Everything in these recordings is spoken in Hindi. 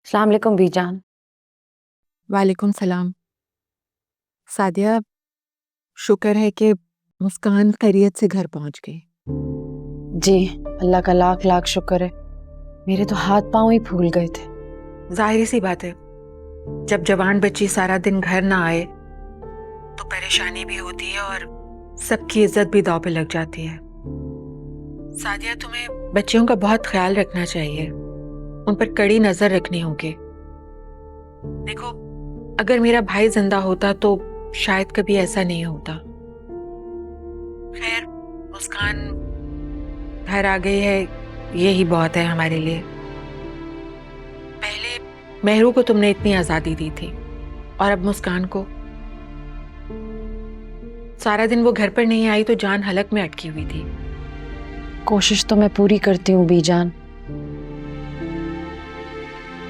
अस्सलाम वालेकुम बीजान। वालेकुम सलाम। सादिया, शुक्र है कि मुस्कान खैरियत से घर पहुंच गई। जी, अल्लाह का लाख लाख शुक्र है। मेरे तो हाथ पांव ही फूल गए थे। जाहिर सी बात है, जब जवान बच्ची सारा दिन घर ना आए तो परेशानी भी होती है और सबकी इज्जत भी दांव पे लग जाती है। सादिया, तुम्हें बच्चियों का बहुत ख्याल रखना चाहिए, उन पर कड़ी नजर रखनी होगी। देखो, अगर मेरा भाई जिंदा होता तो शायद कभी ऐसा नहीं होता। खैर, मुस्कान घर आ गई है, यही बहुत है हमारे लिए। पहले मेहरू को तुमने इतनी आजादी दी थी और अब मुस्कान को। सारा दिन वो घर पर नहीं आई तो जान हलक में अटकी हुई थी। कोशिश तो मैं पूरी करती हूँ बीजान,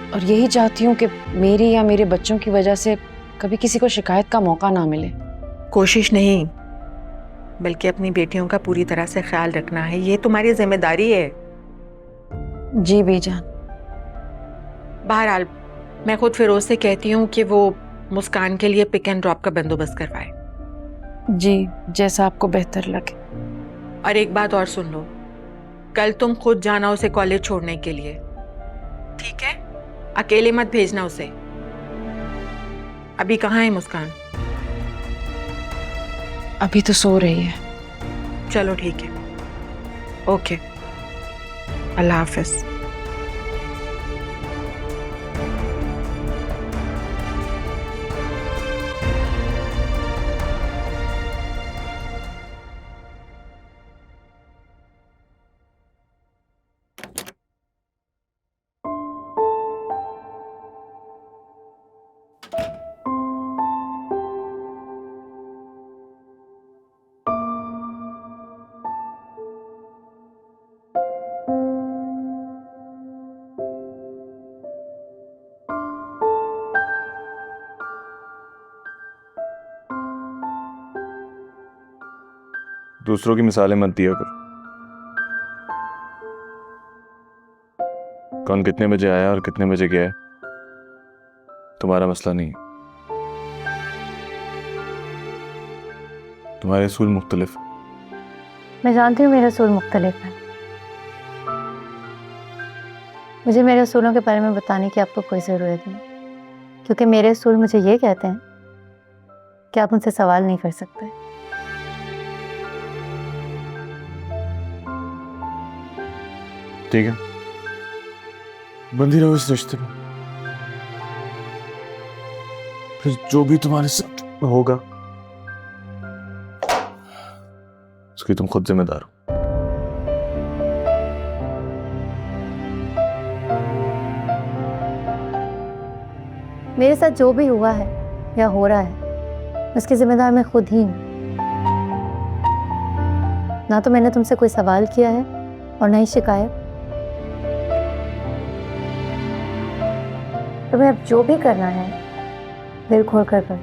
और यही चाहती हूँ कि मेरी या मेरे बच्चों की वजह से कभी किसी को शिकायत का मौका ना मिले। कोशिश नहीं, बल्कि अपनी बेटियों का पूरी तरह से ख्याल रखना है, ये तुम्हारी जिम्मेदारी है। जी बीजान। बहरहाल, मैं खुद फिरोज से कहती हूँ कि वो मुस्कान के लिए पिक एंड ड्रॉप का बंदोबस्त करवाए। जी, जैसा आपको बेहतर लगे। और एक बात और सुन लो, कल तुम खुद जाना उसे कॉलेज छोड़ने के लिए, ठीक है? अकेले मत भेजना उसे। अभी कहाँ है मुस्कान? अभी तो सो रही है। चलो ठीक है, ओके, अल्लाह हाफिज। दूसरों की मिसालें मत दिया करो। कौन कितने बजे आया और कितने बजे गया तुम्हारा मसला नहीं। तुम्हारे असूल मुख्तलिफ। मैं जानती हूँ मेरे असूल मुख्तलिफ हैं। मुझे मेरे असूलों के बारे में बताने की आपको कोई ज़रूरत नहीं, क्योंकि मेरे असूल मुझे ये कहते हैं कि आप मुझसे सवाल नहीं कर सकते। ठीक है, बंदी रहो इस रिश्ते में, फिर जो भी तुम्हारे साथ होगा उसकी तुम खुद जिम्मेदार हो। मेरे साथ जो भी हुआ है या हो रहा है, उसकी जिम्मेदार मैं खुद ही हूँ। ना तो मैंने तुमसे कोई सवाल किया है और ना ही शिकायत। तुम्हें अब जो भी करना है दिल खोल कर कर।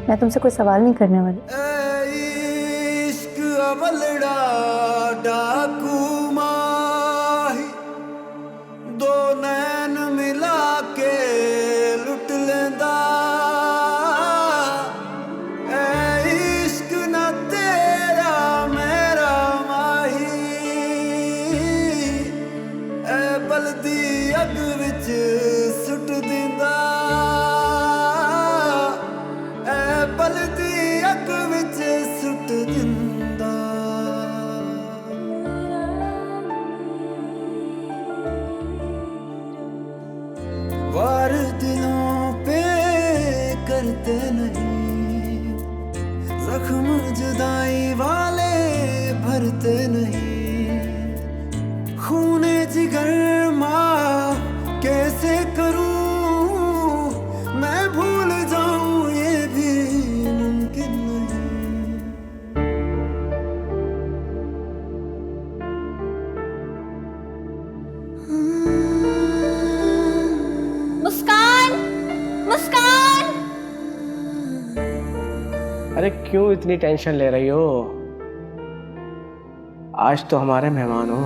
मैं तुमसे कोई सवाल नहीं करने वाली। इश्क अवलड़ा डाकू माही, दो नैन मिला के लुट लेंदा। इश्क ना तेरा मेरा माही, बलदी अग विच सुट दिंदा। बलदी अग विच सुट दिंदा। वार दिलों पे करते नहीं, जख्म जुदाई वाले भरते नहीं। खूने जिगर माँ कैसे करूं, मैं भूल जाऊं ये भी मुमकिन नहीं। मुस्कान, मुस्कान। अरे क्यों इतनी टेंशन ले रही हो? आज तो हमारे मेहमान हो।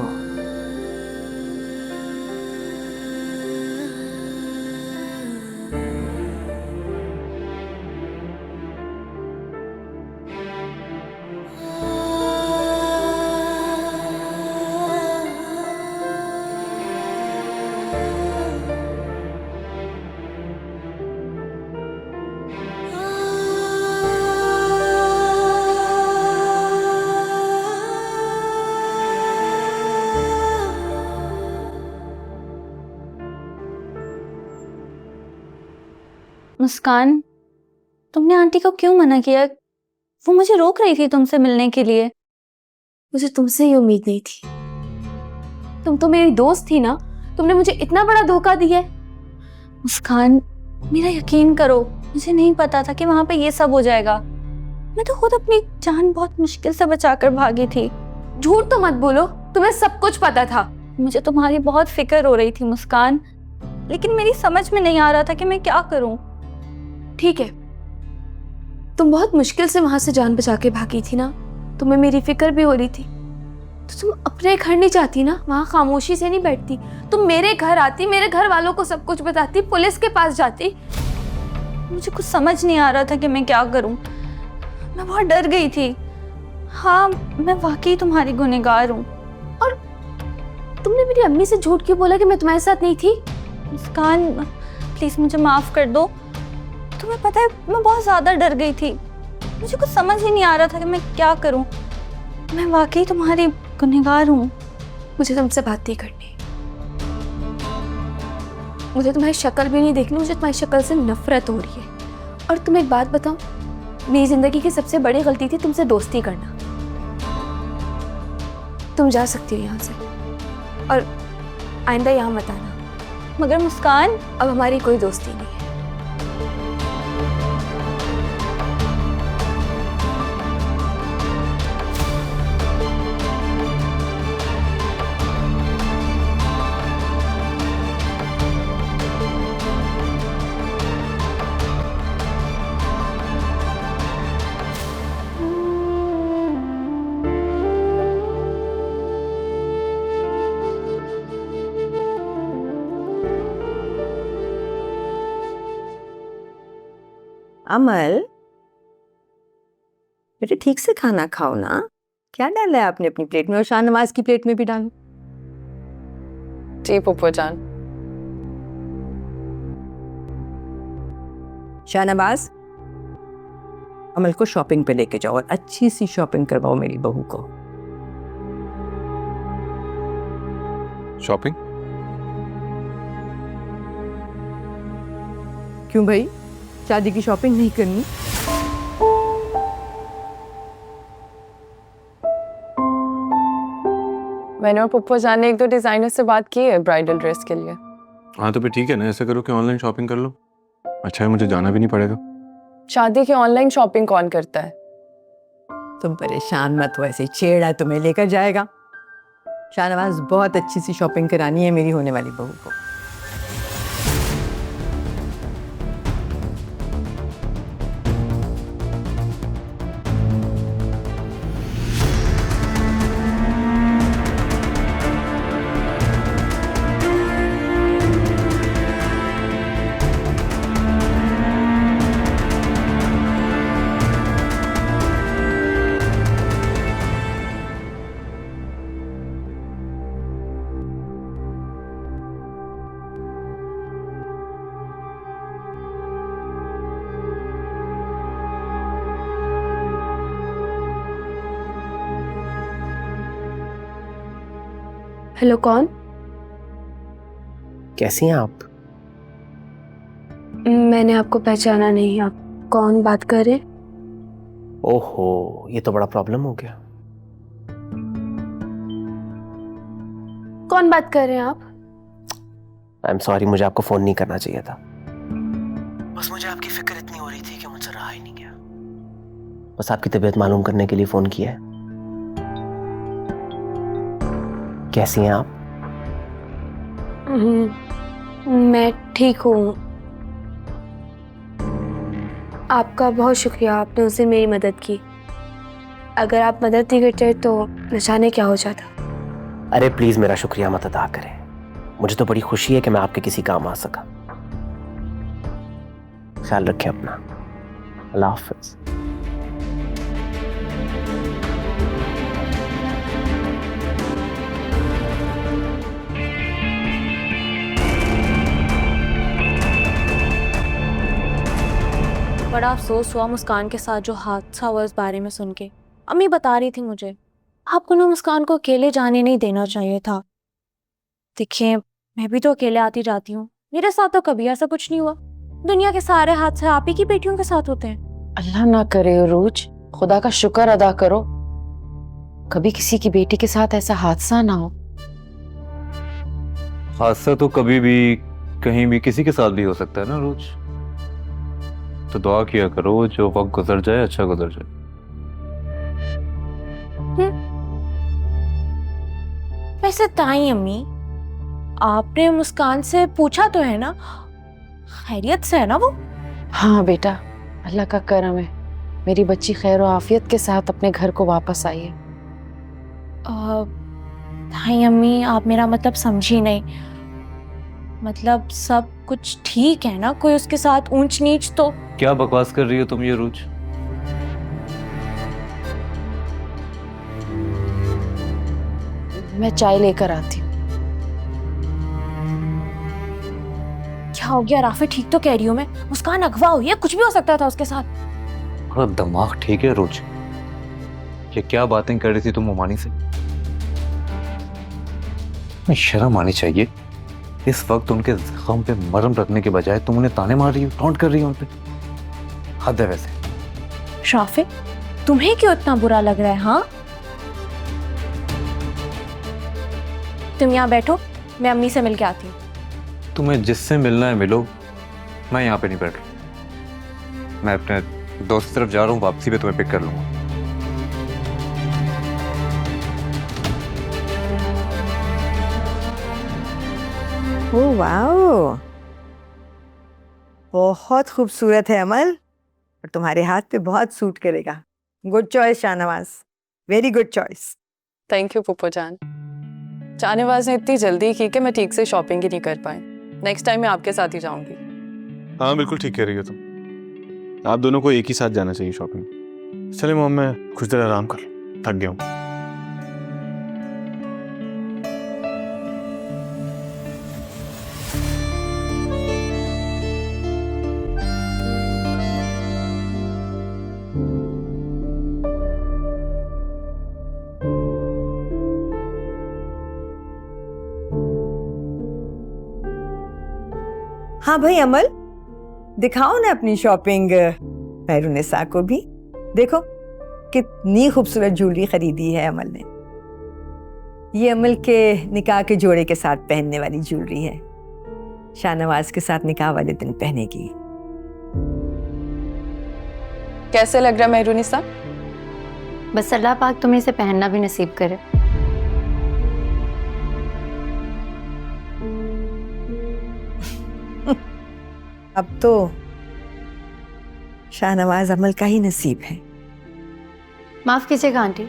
मुस्कान, तुमने आंटी को क्यों मना किया? वो मुझे रोक रही थी तुमसे मिलने के लिए। मुझे तुमसे ये उम्मीद नहीं थी। तुम तो मेरी दोस्त थी ना, तुमने मुझे इतना बड़ा धोखा दिया है। मुस्कान, मेरा यकीन करो, मुझे नहीं पता था कि वहां पे ये सब हो जाएगा। मैं तो खुद अपनी जान बहुत मुश्किल से बचाकर भागी थी। झूठ तो मत बोलो, तुम्हें सब कुछ पता था। मुझे तुम्हारी बहुत फिक्र हो रही थी मुस्कान, लेकिन मेरी समझ में नहीं आ रहा था कि मैं क्या करूं। ठीक है, तुम बहुत मुश्किल से वहां से जान बचा के भागी थी ना, तुम्हें मेरी फिक्र भी हो रही थी, तो तुम अपने घर नहीं जाती ना, वहां खामोशी से नहीं बैठती। तुम मेरे घर आती, मेरे घर वालों को सब कुछ बताती, पुलिस के पास जाती। मुझे कुछ समझ नहीं आ रहा था कि मैं क्या करूं। मैं बहुत डर गई थी। हाँ, मैं वाकई तुम्हारी गुनहगार हूँ। और तुमने मेरी अम्मी से झूठ क्यों बोला कि मैं तुम्हारे साथ नहीं थी? मुस्कान, प्लीज मुझे माफ कर दो। तुम्हें पता है, मैं बहुत ज्यादा डर गई थी। मुझे कुछ समझ ही नहीं आ रहा था कि मैं क्या करूं। मैं वाकई तुम्हारी गुनहगार हूँ। मुझे तुमसे बात नहीं करनी, मुझे तुम्हारी शक्ल भी नहीं देखनी, मुझे तुम्हारी शक्ल से नफरत हो रही है। और तुम एक बात बताओ, मेरी जिंदगी की सबसे बड़ी गलती थी तुमसे दोस्ती करना। तुम जा सकती हो यहाँ से, और आइंदा यहाँ मत आना। मगर मुस्कान, अब हमारी कोई दोस्ती नहीं है। अमल, बेटे ठीक से खाना खाओ ना। क्या डाला है आपने अपनी प्लेट में, और शाहनवाज की प्लेट में भी डालो। जी पुप्पो जान। शाहनवाज, अमल को शॉपिंग पे लेके जाओ और अच्छी सी शॉपिंग करवाओ मेरी बहू को। शॉपिंग? क्यों भाई, शादी की शॉपिंग नहीं करनी? मैंने और पुप्पो जान ने एक दो डिजाइनर से बात की है ब्राइडल ड्रेस के लिए। हाँ तो फिर ठीक है ना, ऐसा करो कि ऑनलाइन शॉपिंग कर लो। अच्छा है, मुझे जाना भी नहीं पड़ेगा। शादी की ऑनलाइन शॉपिंग कौन करता है? तुम परेशान मत हो, ऐसे छेड़ा तुम्हें लेकर जाएगा। शाहनवाज, बहुत अच्छी सी शॉपिंग करानी है मेरी होने वाली बहू को। हेलो, कौन? कैसी हैं आप? मैंने आपको पहचाना नहीं, आप कौन बात कर रहे? ओहो, ये तो बड़ा प्रॉब्लम हो गया। कौन बात कर रहे हैं आप? आई एम सॉरी, मुझे आपको फोन नहीं करना चाहिए था। बस मुझे आपकी फिक्र इतनी हो रही थी कि मुझसे रहा ही नहीं गया। बस आपकी तबीयत मालूम करने के लिए फोन किया है। कैसी हैं आप? मैं ठीक हूँ। आपका बहुत शुक्रिया, आपने उससे मेरी मदद की। अगर आप मदद नहीं करते तो न जाने क्या हो जाता। अरे प्लीज मेरा शुक्रिया मत अदा करें। मुझे तो बड़ी खुशी है कि मैं आपके किसी काम आ सका। ख्याल रखें अपना। अल्लाह हाफिज। बड़ा अफसोस हुआ मुस्कान के साथ जो हादसा हुआ इस बारे में सुन के। अम्मी बता रही थी मुझे, आपको ना मुस्कान को अकेले जाने नहीं देना चाहिए था। देखिए, मैं भी तो अकेले आती जाती हूँ, मेरे साथ तो कभी ऐसा कुछ नहीं हुआ। दुनिया के सारे हादसे आप ही की बेटियों के साथ होते हैं। अल्लाह ना करे रोज, खुदा का शुक्र अदा करो कभी किसी की बेटी के साथ ऐसा हादसा ना हो। हादसा तो कभी भी कहीं भी किसी के साथ भी हो सकता है ना रोज। तो दुआ किया करो जो वक्त गुजर जाए अच्छा गुजर जाए। वैसे ताई अम्मी, आपने मुस्कान से पूछा तो है ना, खैरियत से है ना वो? हाँ बेटा, अल्लाह का करम है, मेरी बच्ची खैर और आफियत के साथ अपने घर को वापस आई है। ताई अम्मी, आप मेरा मतलब समझी नहीं। मतलब सब कुछ ठीक है ना? कोई उसके साथ ऊंच नीच तो? क्या बकवास कर रही हो तुम ये रोज? मैं चाय लेकर आती हूँ। क्या हो गया राफे? ठीक तो कह रही हूँ मैं। मुस्कान अगवा हुई है, कुछ भी हो सकता था उसके साथ। थोड़ा दिमाग ठीक है रोज? ये क्या बातें कर रही थी तुम मोमानी से? शर्म आनी चाहिए। इस वक्त उनके जख्म पे मरहम रखने के बजाय तुम उन्हें ताने मार रही हो, टॉन्ट कर रही हो उन पे। हद है वैसे। राफे, तुम्हें क्यों इतना बुरा लग रहा है? हाँ, तुम यहाँ बैठो, मैं अम्मी से मिलके आती हूँ। तुम्हें जिससे मिलना है मिलो, मैं यहाँ पे नहीं बैठ रहा। मैं अपने दोस्त की तरफ जा रहा हूँ, वापसी पे तुम्हें पिक कर लूंगा। ओह वाओ, बहुत खूबसूरत है अमल, और तुम्हारे हाथ पे बहुत सूट करेगा। Good choice Shahnawaz, very good choice. Thank you Puppo जान। शाहनवाज ने इतनी जल्दी की कि मैं ठीक से शॉपिंग ही नहीं कर पाई। नेक्स्ट टाइम मैं आपके साथ ही जाऊंगी। हाँ बिल्कुल ठीक कह रही हो तुम। आप दोनों को एक ही साथ जाना चाहिए शॉपिंग। चले मोम, मैं कुछ देर आराम कर लूं, थक गया हूँ। हाँ भाई अमल, दिखाओ ना अपनी शॉपिंग मेहरुनिसा को भी। देखो कितनी खूबसूरत ज्वेलरी खरीदी है अमल ने। ये अमल के निकाह के जोड़े के साथ पहनने वाली ज्वेलरी है, शाहनवाज के साथ निकाह वाले दिन पहनेगी। कैसे लग रहा है मेहरुनिसा? बस अल्लाह पाक तुम्हें इसे पहनना भी नसीब करे। अब तो शाहनवाज अमल का ही नसीब है। माफ कीजिएगा आंटी,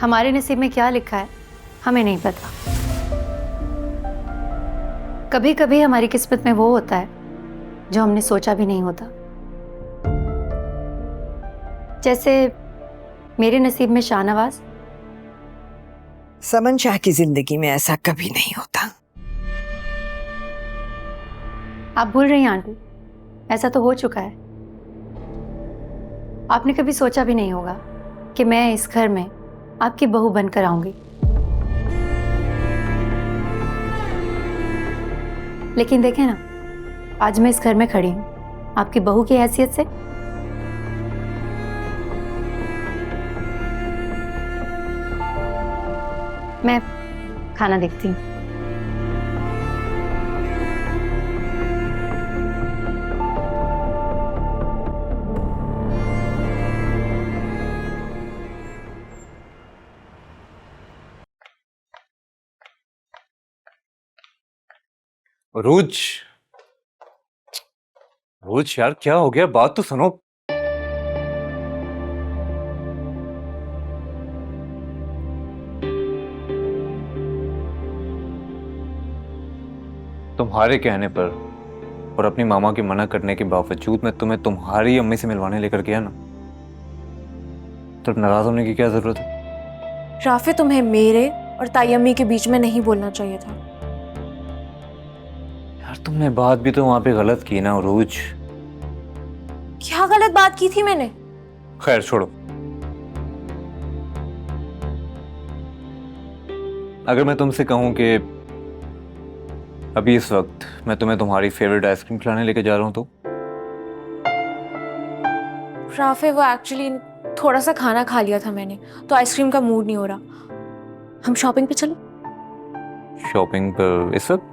हमारे नसीब में क्या लिखा है हमें नहीं पता। कभी कभी हमारी किस्मत में वो होता है जो हमने सोचा भी नहीं होता। जैसे मेरे नसीब में शाहनवाज। समन शाह की जिंदगी में ऐसा कभी नहीं होता। आप भूल रही हैं आंटी, ऐसा तो हो चुका है। आपने कभी सोचा भी नहीं होगा कि मैं इस घर में आपकी बहू बनकर आऊंगी, लेकिन देखें ना, आज मैं इस घर में खड़ी हूं आपकी बहू की हैसियत से। मैं खाना देखती हूँ। रोज रोज यार क्या हो गया? बात तो सुनो। तुम्हारे कहने पर और अपनी मामा की मना करने के बावजूद मैं तुम्हें तुम्हारी अम्मी से मिलवाने लेकर गया ना, तो नाराज होने की क्या जरूरत है? राफे, तुम्हें मेरे और ताई अम्मी के बीच में नहीं बोलना चाहिए था। यार तुमने बात भी तो वहां पे गलत की ना रोज। क्या गलत बात की थी मैंने? खैर छोड़ो। अगर मैं तुमसे कहूं कि अभी इस वक्त मैं तुम्हें तुम्हारी फेवरेट आइसक्रीम खिलाने लेके जा रहा हूँ तो राफे, वो एक्चुअली थोड़ा सा खाना खा लिया था मैंने, तो आइसक्रीम का मूड नहीं हो रहा। हम शॉपिंग पे चलें? शॉपिंग पर इस वक्त?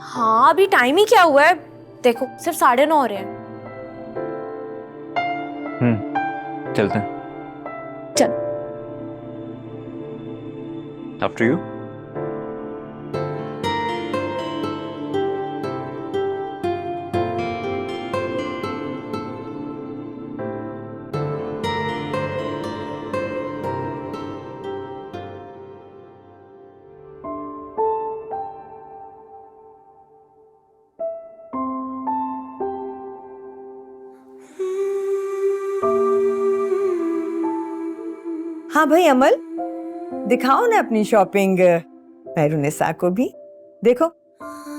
हाँ, अभी टाइम ही क्या हुआ है, देखो सिर्फ 9:30 हो रहे हैं। चलते हैं। चल। After you. हाँ भाई अमल, दिखाओ ना अपनी शॉपिंग मेहरुनिसा को भी। देखो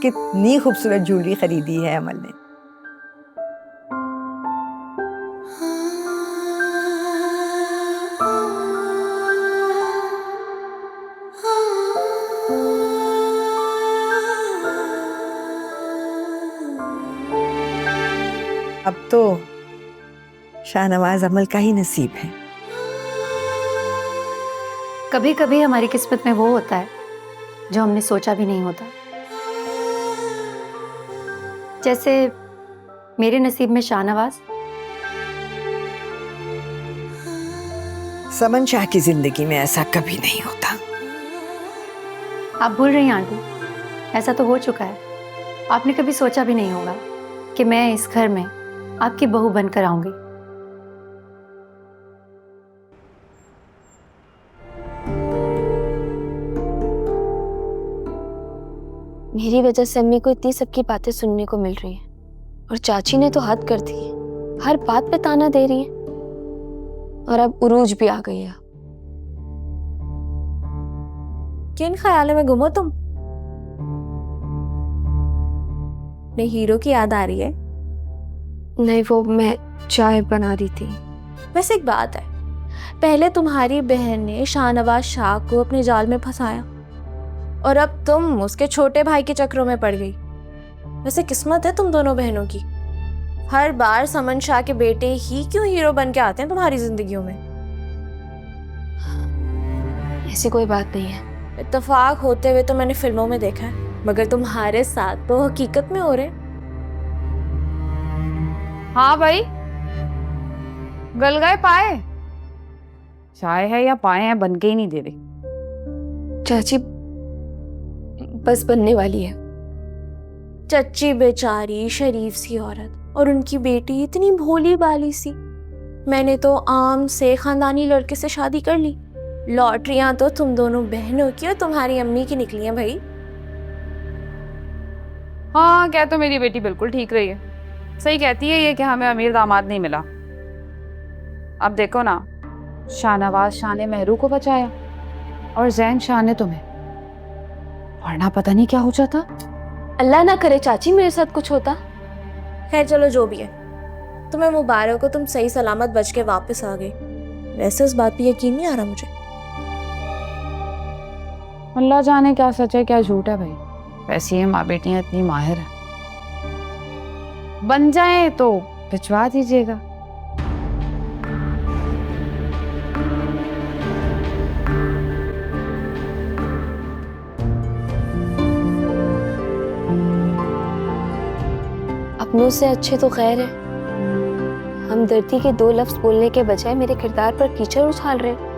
कितनी खूबसूरत ज्वेलरी खरीदी है अमल ने। अब तो शाहनवाज अमल का ही नसीब है। कभी कभी हमारी किस्मत में वो होता है जो हमने सोचा भी नहीं होता। जैसे मेरे नसीब में शाहनवाज। समन शाह की जिंदगी में ऐसा कभी नहीं होता। आप भूल रही हैं आंटी, ऐसा तो हो चुका है। आपने कभी सोचा भी नहीं होगा कि मैं इस घर में आपकी बहू बनकर आऊंगी। मेरी वजह से अम्मी को इतनी सबकी बातें सुनने को मिल रही हैं, और चाची ने तो हद कर दी है, हर बात पे ताना दे रही है, और अब उरूज भी आ गई है। किन ख्यालों में गुमो तुम? नहीं, हीरो की याद आ रही है? नहीं, वो मैं चाय बना रही थी। वैसे एक बात है, पहले तुम्हारी बहन ने शाहनवाज शाह को अपने जाल में फंसाया, और अब तुम उसके छोटे भाई के चक्रों में पड़ गई। वैसे किस्मत है तुम दोनों बहनों की। हर बार समन शाह के बेटे ही क्यों हीरो बन के आते हैं तुम्हारी जिंदगियों में? ऐसी कोई बात नहीं है। इत्तेफाक होते हुए तो मैंने फिल्मों में देखा है, मगर तुम्हारे साथ तो हकीकत में हो रहे। हाँ भाई, गल गए पाए। चाय है या पाए हैं, बन के ही नहीं दे रही। चाची बस बनने वाली है। चच्ची बेचारी शरीफ सी औरत, और उनकी बेटी इतनी भोली भाली सी। मैंने तो आम से खानदानी लड़के से शादी कर ली। लॉटरियां तो तुम दोनों बहनों की और तुम्हारी अम्मी की निकली हैं भाई। हाँ, क्या तो मेरी बेटी बिल्कुल ठीक रही है। सही कहती है ये कि हमें अमीर दामाद नहीं मिला। अब देखो ना, शाहनवाज शाह ने मेहरू को बचाया और जैन शाह ने तुम्हें, वरना पता नहीं क्या हो जाता। अल्लाह ना करे चाची मेरे साथ कुछ होता। खैर चलो, जो भी है, तुम्हें मुबारक हो, तुम सही सलामत बच के वापस आ गई। वैसे इस बात पे यकीन नहीं आ रहा मुझे। अल्लाह जाने क्या सच है क्या झूठ है भाई। वैसे ये माँ बेटियां इतनी माहिर है। बन जाए तो भिजवा दीजिएगा। अपनों से अच्छे तो खैर है, हमदर्दी के 2 लफ्ज बोलने के बजाय मेरे किरदार पर कीचड़ उछाल रहे।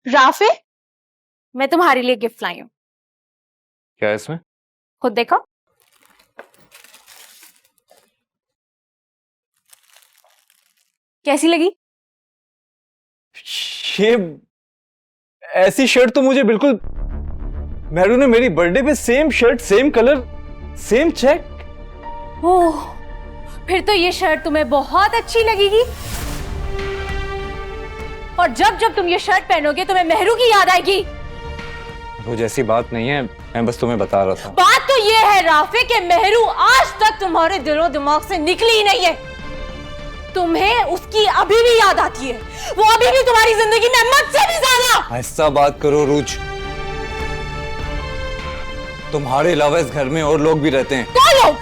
राफे, मैं तुम्हारे लिए गिफ्ट लाई हूँ। क्या है इसमें? खुद देखो। कैसी लगी? ये ऐसी शर्ट तो मुझे बिल्कुल, मेहरू ने मेरी बर्थडे पे same shirt, same colour, same check. Oh, फिर तो ये शर्ट तुम्हें बहुत अच्छी लगेगी। और जब जब तुम ये शर्ट पहनोगे तुम्हें मेहरू की याद आएगी। वो जैसी बात नहीं है, मैं बस तुम्हें बता रहा था। बात तो ये है राफे कि मेहरू आज तक तुम्हारे दिलो दिमाग से निकली ही नहीं है। तुम्हें उसकी अभी भी याद आती है। वो अभी भी तुम्हारी जिंदगी में मत से भी ज्यादा। ऐसा बात करो रूज, तुम्हारे अलावा इस घर में और लोग भी रहते हैं। कौन लोग?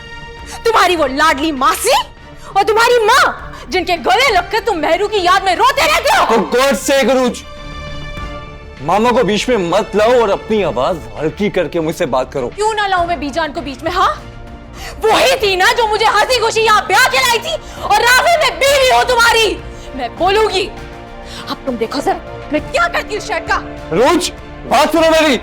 तुम्हारी वो लाडली मासी और तुम्हारी माँ, जिनके गले लगकर तुम मेहरू की याद में रोते रहते हो। For God's sake, रूज, मामा को बीच में मत लाओ और अपनी आवाज हल्की करके मुझसे बात करो। क्यों ना लाऊं मैं बीजान को बीच में? हाँ, वही थी ना जो मुझे हंसी खुशी यहाँ ब्याह के लाई थी, और राफे में बीवी हो तुम्हारी। मैं बोलूंगी। अब तुम देखो सर, मैं क्या करती हूँ शर्ट का। रूज, बात सुनो मेरी।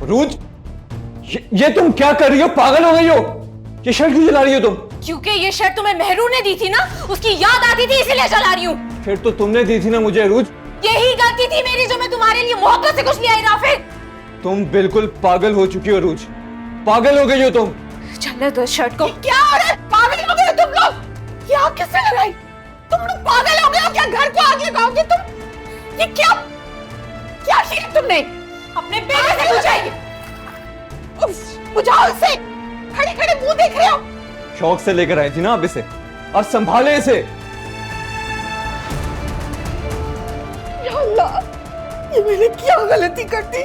रूज, ये तुम क्या कर रही हो? पागल हो गई हो? ये शर्ट क्यों जला रही हो तुम? क्योंकि ये शर्ट तुम्हें मेहरू ने दी थी ना, उसकी याद आती थी इसीलिए जला रही हूँ। फिर तो तुमने दी थी ना मुझे रूज। यही गलती थी मेरी जो मैं तुम्हारे लिए मोहब्बत से कुछ ले आई राफे। तुम बिल्कुल पागल हो चुकी हो रूज, पागल हो गई हो तुम। चलने दो शर्ट को। क्या हो रहा है? पागल हो गए हो तुम लोग? ये आग किसने लगाई? तुम लोग पागल हो गए हो क्या? घर को आग लगाओगे तुम? ये क्या क्या किया तुमने? अपने बेटे से बुझाइए। बुझाओ इसे। खड़े खड़े मुंह देख रहे हो। शौक से लेकर आई थी ना आप इसे, अब संभाले इसे। या अल्लाह, ये मैंने क्या गलती कर दी?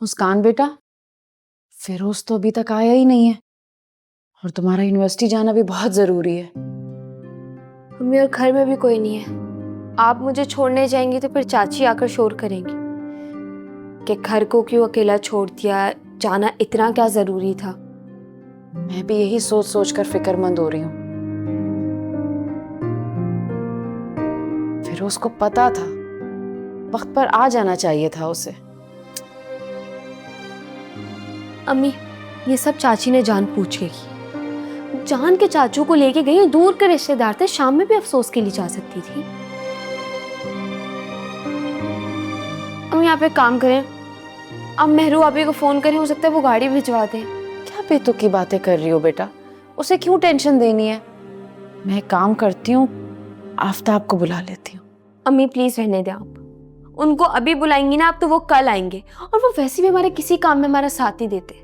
मुस्कान बेटा, फिरोज तो अभी तक आया ही नहीं है, और तुम्हारा यूनिवर्सिटी जाना भी बहुत जरूरी है। मम्मी, और घर में भी कोई नहीं है। आप मुझे छोड़ने जाएंगी तो फिर चाची आकर शोर करेंगी कि घर को क्यों अकेला छोड़ दिया, जाना इतना क्या जरूरी था। मैं भी यही सोच सोच कर फिक्रमंद हो रही हूँ। फिरोज को पता था, वक्त पर आ जाना चाहिए था उसे। अम्मी, ये सब चाची ने जान पूछ के की। जान के चाचू को लेके गई, दूर के रिश्तेदार थे, शाम में भी अफसोस के लिए जा सकती थी। अम्मी, आप एक काम करें, अब मेहरू आपी को फोन करें, हो सकता है वो गाड़ी भिजवा दे। क्या बेतुकी की बातें कर रही हो बेटा, उसे क्यों टेंशन देनी है? मैं एक काम करती हूँ, आफ्ताब को बुला लेती हूँ। अम्मी प्लीज रहने दें आप। उनको अभी बुलाएंगी ना आप तो वो कल आएंगे, और वो वैसे भी हमारे किसी काम में हमारा साथ नहीं देते।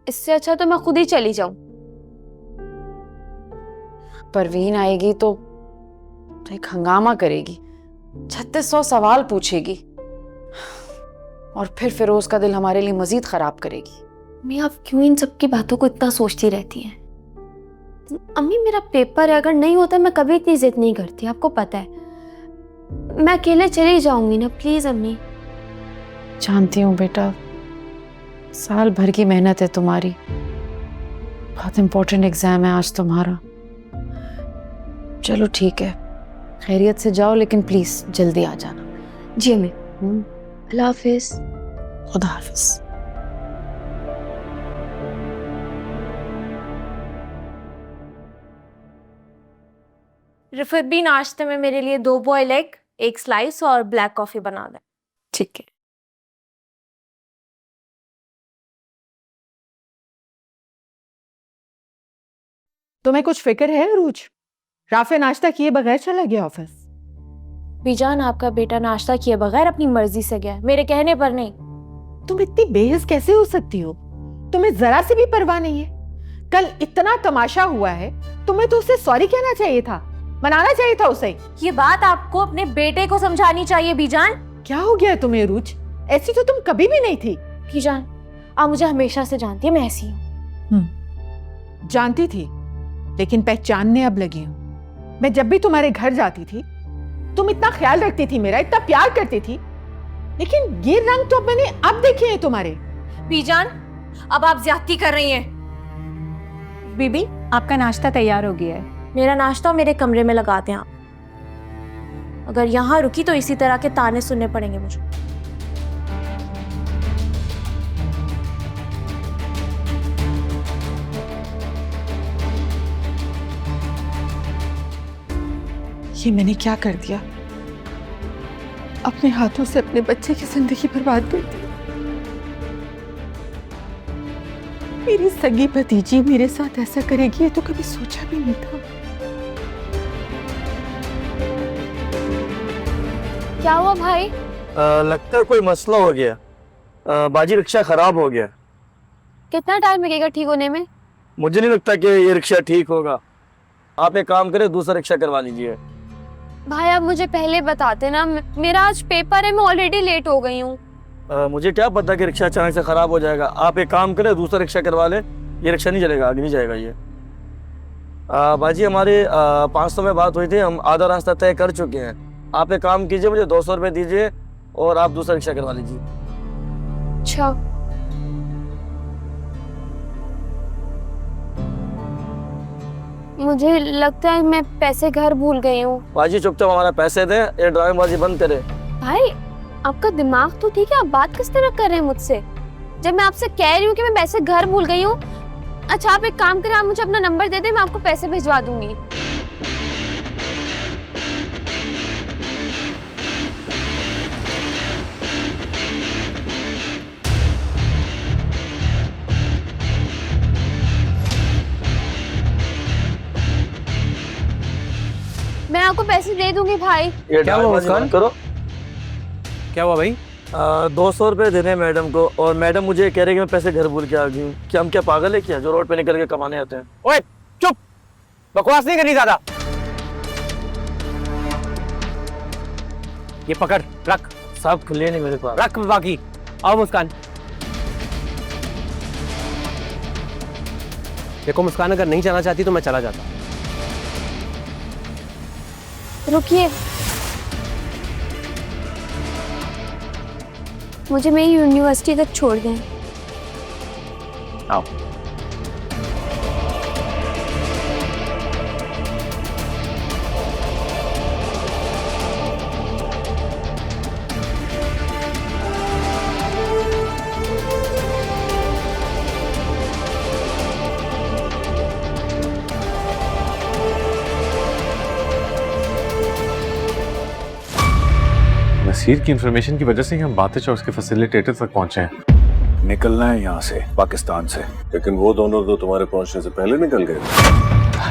इससे अच्छा तो मैं खुद ही चली जाऊं। परवीन आएगी तो एक हंगामा करेगी, 3600 सवाल पूछेगी, और फिर फिरोज का दिल हमारे लिए मजीद खराब करेगी। अम्मी, आप क्यों इन सब की बातों को इतना सोचती रहती हैं? अम्मी, मेरा पेपर है, अगर नहीं होता मैं कभी इतनी जिद नहीं करती, आपको पता है। मैं अकेले चली जाऊंगी ना, प्लीज अम्मी। जानती हूँ बेटा, साल भर की मेहनत है तुम्हारी, बहुत इम्पोर्टेंट एग्जाम है आज तुम्हारा। चलो ठीक है, खैरियत से जाओ, लेकिन प्लीज जल्दी आ जाना। जी अम्मी। अल्लाह हाफिज। खुदा हाफिज। रिफत भी नाश्ते में मेरे लिए 2 बॉयल एग, 1 स्लाइस और ब्लैक कॉफी बना दें। ठीक है। तुम्हें कुछ फिक्र है रूज? राफे नाश्ता किए बगैर चला गया ऑफिस। बीजान, आपका बेटा नाश्ता किए बगैर अपनी मर्जी से गया, मेरे कहने पर नहीं। तुम इतनी बेहिस कैसे हो सकती हो? तुम्हें जरा सी भी परवाह नहीं है? कल इतना तमाशा हुआ है, तुम्हें तो उसे सॉरी कहना चाहिए था, मनाना चाहिए था उसे। ये बात आपको अपने बेटे को समझानी चाहिए बीजान। क्या हो गया तुम्हें रूज? ऐसी तो तुम कभी भी नहीं थी। बीजान, आप मुझे हमेशा से जानती है, मैं ऐसी हूँ। जानती थी, लेकिन पहचानने अब लगी हूँ। मैं जब भी तुम्हारे घर जाती थी, तुम इतना ख्याल रखती थी मेरा, इतना प्यार करती थी, लेकिन ये रंग तो मैंने अब देखे हैं तुम्हारे। बीजान, अब आप ज्यादती कर रही हैं। बीबी, आपका नाश्ता तैयार हो गया है। मेरा नाश्ता मेरे कमरे में लगाते हैं आप। अगर यहाँ रुकी तो इसी तरह के ताने सुनने पड़ेंगे मुझे। ये मैंने क्या कर दिया? अपने हाथों से अपने बच्चे की जिंदगी बर्बाद कर दी। मेरी सगी भतीजी मेरे साथ ऐसा करेगी ये तो कभी सोचा भी नहीं था। क्या हुआ भाई? लगता है कोई मसला हो गया। बाजी रिक्शा खराब हो गया। कितना टाइम लगेगा ठीक होने में? मुझे नहीं लगता कि ये रिक्शा ठीक होगा। आप एक काम करें, दूसरा रिक्शा करवा लीजिए। भाई आप मुझे पहले बताते ना, मेरा आज पेपर है, मैं ऑलरेडी लेट हो गई हूँ। मुझे क्या पता कि रिक्शा अचानक से खराब हो जाएगा। आप एक काम करें, दूसरा रिक्शा करवा लें। ये रिक्शा नहीं चलेगा, आगे नहीं जाएगा ये। बाजी हमारे 500 में बात हुई थी, हम आधा रास्ता तय कर चुके हैं। आप एक काम कीजिए, मुझे 200 रुपये दीजिए और आप दूसरा रिक्शा करवा लीजिए। अच्छा मुझे लगता है मैं पैसे घर भूल गई हूँ। बाजी चुपचाप हमारा पैसे दें, ये ड्रामेबाजी बंद करें। भाई आपका दिमाग तो ठीक है, आप बात किस तरह कर रहे हैं मुझसे, जब मैं आपसे कह रही हूँ कि मैं पैसे घर भूल गई हूँ। अच्छा आप एक काम करें, आप मुझे अपना नंबर दे दें, मैं आपको पैसे भिजवा दूंगी। मैं आपको पैसे दे दूंगी भाई। ये क्या हुआ मुस्कान? करो। क्या हुआ भाई? 200 रुपये देने मैडम को, और मैडम मुझे कह रही कि मैं पैसे घर भूल के आ गई हूँ। क्या हम क्या पागल है क्या, जो रोड पे निकल के कमाने आते हैं? ओए चुप, बकवास नहीं करनी ज्यादा। ये पकड़, रख। साहब खुले नहीं मेरे पास। रख बाकी। आओ मुस्कान। देखो मुस्कान, अगर नहीं जाना चाहती तो मैं चला जाता। रुकिए, मुझे मेरी यूनिवर्सिटी तक छोड़ दें। आओ। नसीर की इंफॉर्मेशन की वजह से ही हम बातें चौक के फैसिलिटेटर तक पहुंचे हैं। निकलना है यहाँ से, पाकिस्तान से, लेकिन वो दोनों तो तुम्हारे पहुंचने से पहले निकल गए।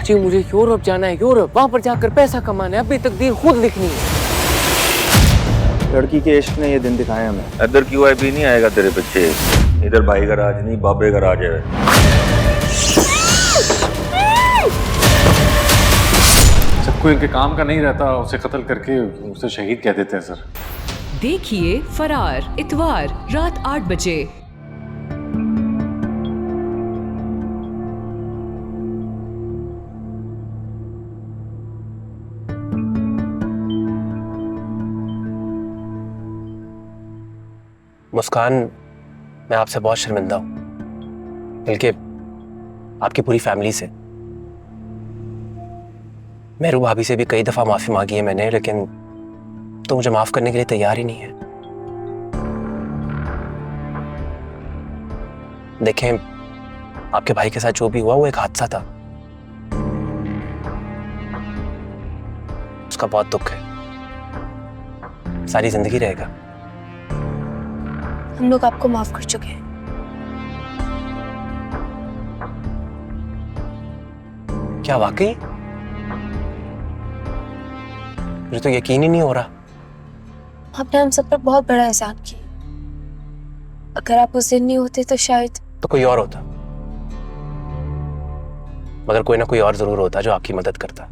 जी मुझे यूरोप जाना है, यूरोप, वहां पर जाकर पैसा कमाना है, अपनी तकदीर खुद लिखनी है। लड़की के इश्क ने ये दिन दिखाए हमें। इधर QIP नहीं आएगा तेरे पीछे, इधर भाई का राज नहीं, बाबे का राज है। जब कोई इनके काम का नहीं रहता उसे कत्ल करके उसे शहीद कह देते हैं सर। देखिए फरार, इतवार रात 8 बजे। मुस्कान, मैं आपसे बहुत शर्मिंदा हूं, बल्कि आपकी पूरी फैमिली से। मेहरू भाभी से भी कई दफा माफी मांगी है मैंने, लेकिन तो मुझे माफ करने के लिए तैयार ही नहीं है। देखें, आपके भाई के साथ जो भी हुआ वो एक हादसा था, उसका बहुत दुख है, सारी जिंदगी रहेगा। हम लोग आपको माफ कर चुके हैं। क्या वाकई? मुझे तो यकीन ही नहीं हो रहा। आपने हम सब पर बहुत बड़ा एहसान किया। अगर आप उस दिन नहीं होते तो शायद तो कोई और होता, मगर कोई ना कोई और जरूर होता जो आपकी मदद करता।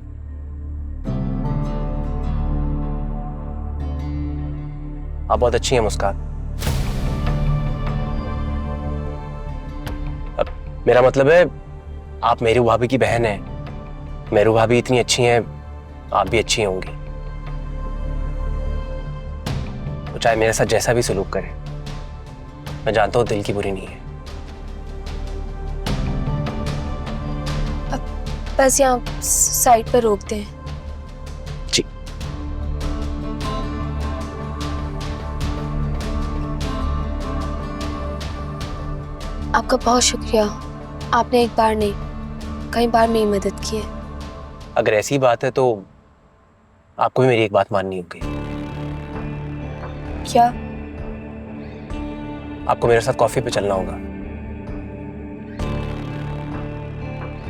आप बहुत अच्छी हैं मुस्कान। अब मेरा मतलब है, आप मेरी भाभी की बहन हैं, मेरू भाभी इतनी अच्छी हैं, आप भी अच्छी होंगी। तो चाहे मेरे साथ जैसा भी सलूक करे, मैं जानता हूं दिल की बुरी नहीं है। बस यहाँ साइड पर रोकते हैं। जी। आपका बहुत शुक्रिया, आपने एक बार नहीं कई बार मेरी मदद की है। अगर ऐसी बात है तो आपको भी मेरी एक बात माननी होगी। क्या? आपको मेरे साथ कॉफी पे चलना होगा।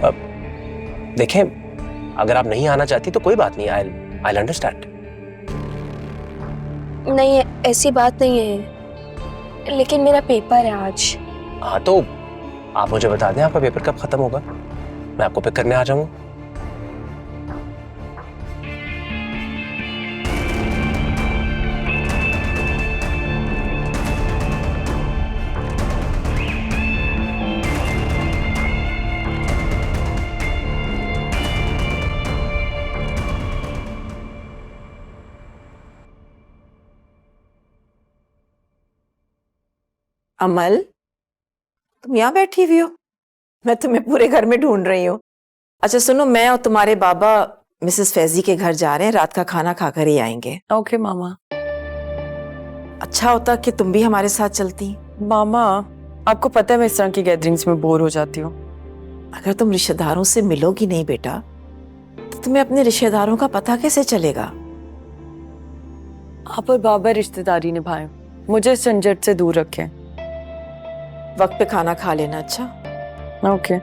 अब देखें, अगर आप नहीं आना चाहती तो कोई बात नहीं, आई अंडरस्टैंड। नहीं, ऐसी बात नहीं है, लेकिन मेरा पेपर है आज। हाँ तो आप मुझे बता दें आपका पेपर कब खत्म होगा, मैं आपको पिक करने आ जाऊंगा। अमल, तुम यहाँ बैठी हुई हो? मैं तुम्हें पूरे घर में ढूंढ रही हूँ। अच्छा सुनो, मैं और तुम्हारे बाबा मिसेस फैजी के घर जा रहे हैं, रात का खाना खाकर ही आएंगे। ओके मामा। अच्छा होता कि तुम भी हमारे साथ चलती। मामा, आपको पता है मैं इस तरह की गैदरिंग्स में बोर हो जाती हूँ। अगर तुम रिश्तेदारों से मिलोगी नहीं बेटा, तो तुम्हें अपने रिश्तेदारों का पता कैसे चलेगा? आप और बाबा रिश्तेदारी निभाएं, मुझे इस झंझट से दूर रखें। वक्त पे खाना खा लेना। अच्छा ओके।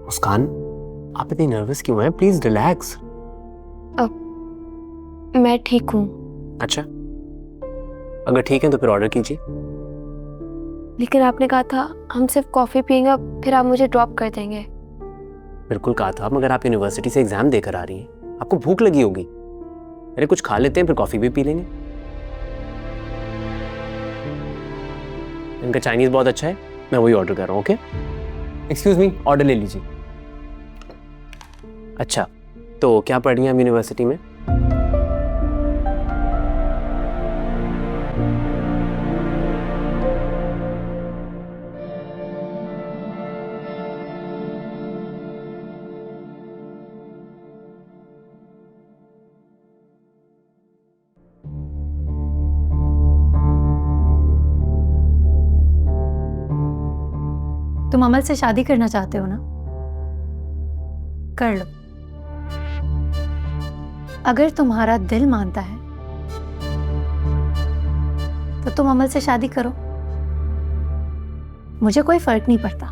मुस्कान, आप इतनी नर्वस क्यों हैं? Please relax. मैं ठीक हूँ। अच्छा, अगर ठीक है तो फिर ऑर्डर कीजिए। लेकिन आपने कहा था हम सिर्फ कॉफी पियेंगे, फिर आप मुझे ड्रॉप कर देंगे। बिल्कुल कहा था, मगर आप यूनिवर्सिटी से एग्जाम देकर आ रही हैं, आपको भूख लगी होगी। अरे कुछ खा लेते हैं, फिर कॉफी भी पी लेंगे। इनका चाइनीज बहुत अच्छा है, मैं वही ऑर्डर कर रहा हूँ। ओके, एक्सक्यूज मी, ऑर्डर ले लीजिए। अच्छा, तो क्या पढ़ रही हैं आप यूनिवर्सिटी में? तुम अमल से शादी करना चाहते हो ना? कर लो। अगर तुम्हारा दिल मानता है तो तुम अमल से शादी करो, मुझे कोई फर्क नहीं पड़ता।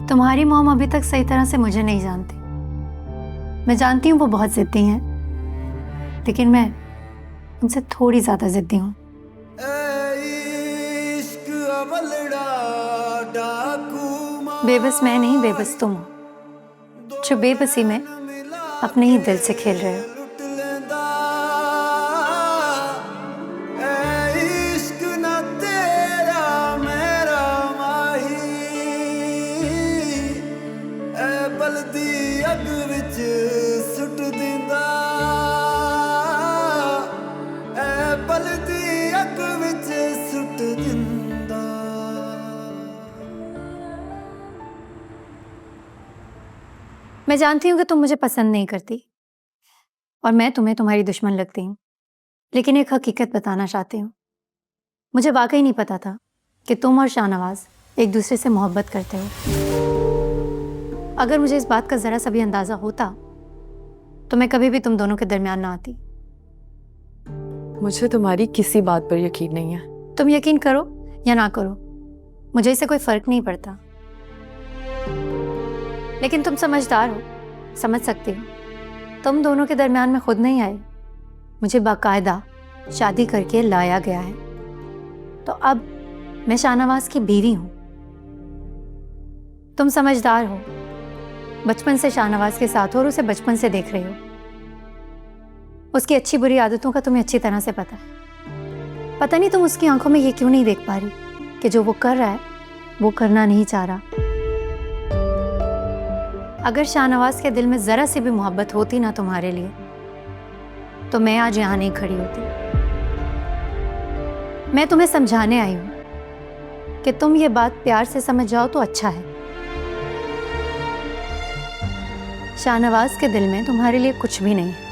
तुम्हारी मॉम अभी तक सही तरह से मुझे नहीं जानती। मैं जानती हूँ वो बहुत जिद्दी हैं, लेकिन मैं उनसे थोड़ी ज्यादा जिद्दी हूँ। बेबस मैं नहीं, बेबस तुम हो, जो बेबसी में अपने ही दिल से खेल रहे हो। मैं जानती हूँ कि तुम मुझे पसंद नहीं करती और मैं तुम्हें तुम्हारी दुश्मन लगती हूँ, लेकिन एक हकीकत बताना चाहती हूँ। मुझे वाकई नहीं पता था कि तुम और शाहनवाज एक दूसरे से मोहब्बत करते हो। अगर मुझे इस बात का ज़रा सा भी अंदाज़ा होता तो मैं कभी भी तुम दोनों के दरमियान ना आती। मुझे तुम्हारी किसी बात पर यकीन नहीं है। तुम यकीन करो या ना करो, मुझे इससे कोई फ़र्क नहीं पड़ता, लेकिन तुम समझदार हो, समझ सकती हो। तुम दोनों के दरमियान में खुद नहीं आए, मुझे बाकायदा शादी करके लाया गया है। तो अब मैं शाहनवाज की बीवी हूँ। तुम समझदार हो, बचपन से शाहनवाज के साथ हो और उसे बचपन से देख रही हो। उसकी अच्छी बुरी आदतों का तुम्हें अच्छी तरह से पता है। पता नहीं तुम उसकी आंखों में ये क्यों नहीं देख पा रही कि जो वो कर रहा है वो करना नहीं चाह रहा। अगर शाहनवाज के दिल में जरा सी भी मोहब्बत होती ना तुम्हारे लिए, तो मैं आज यहाँ नहीं खड़ी होती। मैं तुम्हें समझाने आई हूँ कि तुम ये बात प्यार से समझ जाओ तो अच्छा है। शाहनवाज के दिल में तुम्हारे लिए कुछ भी नहीं है।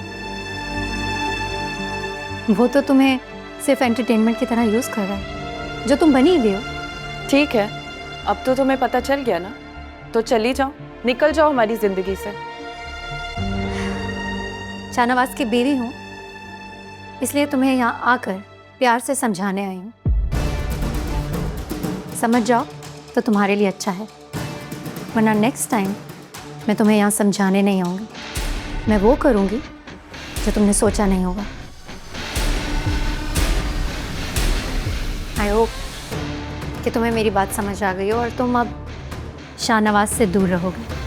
वो तो तुम्हें सिर्फ एंटरटेनमेंट की तरह यूज़ कर रहा है, जो तुम बनी हुई हो। ठीक है, अब तो तुम्हें पता चल गया ना, तो चली जाओ, निकल जाओ हमारी जिंदगी से। शाहनवाज की बीवी हूँ, इसलिए तुम्हें यहाँ आकर प्यार से समझाने आई हूँ। समझ जाओ तो तुम्हारे लिए अच्छा है, वरना नेक्स्ट टाइम मैं तुम्हें यहाँ समझाने नहीं आऊँगी। मैं वो करूँगी जो तुमने सोचा नहीं होगा। आई होप कि तुम्हें मेरी बात समझ आ गई हो और तुम अब शाहनवाज से दूर रहोगे।